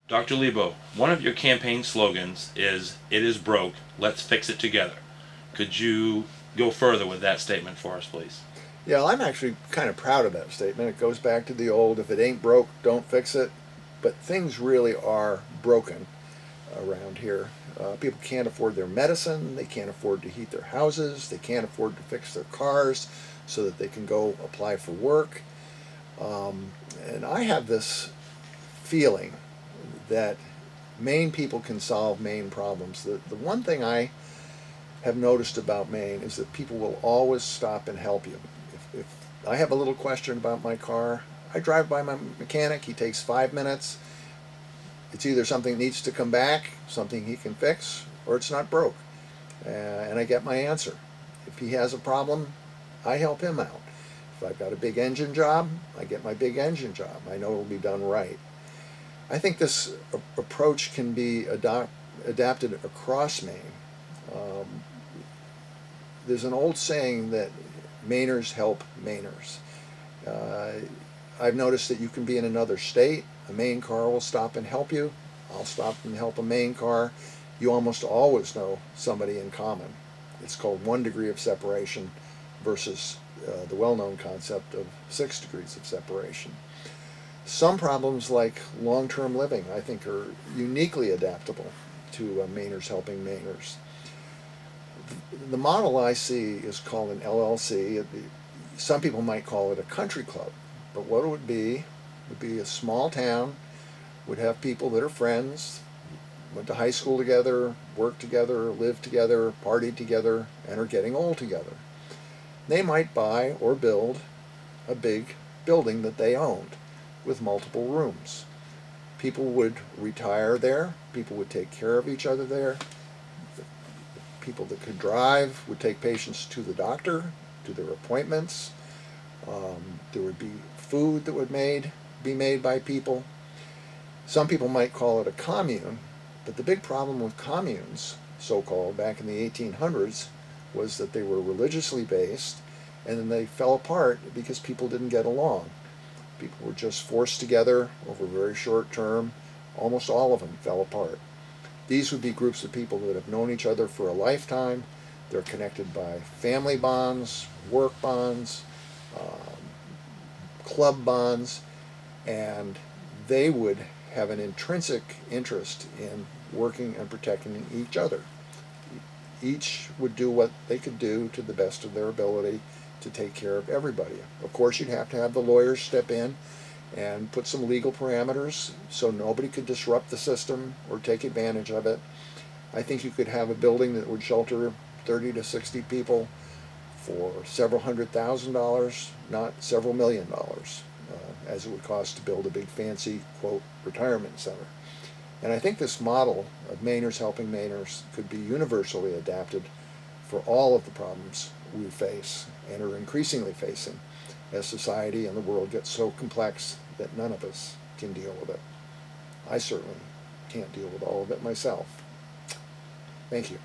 Dr. Liebow, one of your campaign slogans is, "It is broke, let's fix it together." Could you go further with that statement for us, please? Yeah, I'm actually kind of proud of that statement. It goes back to the old, if it ain't broke, don't fix it. But things really are broken around here. People can't afford their medicine, they can't afford to heat their houses, they can't afford to fix their cars so that they can go apply for work. And I have this feeling that Maine people can solve Maine problems. The one thing I have noticed about Maine is that people will always stop and help you. If I have a little question about my car, I drive by my mechanic, he takes 5 minutes. It's either something that needs to come back, something he can fix, or it's not broke. And I get my answer. If he has a problem, I help him out. If I've got a big engine job, I get my big engine job. I know it'll be done right. I think this approach can be adapted across Maine. Um, there's an old saying that Mainers help Mainers. I've noticed that you can be in another state, a Maine car will stop and help you, I'll stop and help a Maine car. You almost always know somebody in common. It's called 1 degree of separation versus the well-known concept of 6 degrees of separation. Some problems like long-term living, I think, are uniquely adaptable to Mainers helping Mainers. The model I see is called an LLC. Some people might call it a country club, but what it would be a small town, would have people that are friends, went to high school together, worked together, lived together, partied together, and are getting old together. They might buy or build a big building that they owned with multiple rooms. People would retire there, people would take care of each other there. People that could drive would take patients to the doctor, to their appointments. There would be food that would be made by people. Some people might call it a commune, but the big problem with communes, so-called, back in the 1800s, was that they were religiously based, and then they fell apart because people didn't get along. People were just forced together over a very short term. Almost all of them fell apart. These would be groups of people that have known each other for a lifetime. They're connected by family bonds, work bonds, club bonds, and they would have an intrinsic interest in working and protecting each other. Each would do what they could do to the best of their ability to take care of everybody. Of course, you'd have to have the lawyers step in and put some legal parameters so nobody could disrupt the system or take advantage of it. I think you could have a building that would shelter 30 to 60 people for several $100,000, not several $1,000,000, as it would cost to build a big fancy, quote, retirement center. And I think this model of Mainers helping Mainers could be universally adapted for all of the problems we face and are increasingly facing as society and the world gets so complex that none of us can deal with it. I certainly can't deal with all of it myself. Thank you.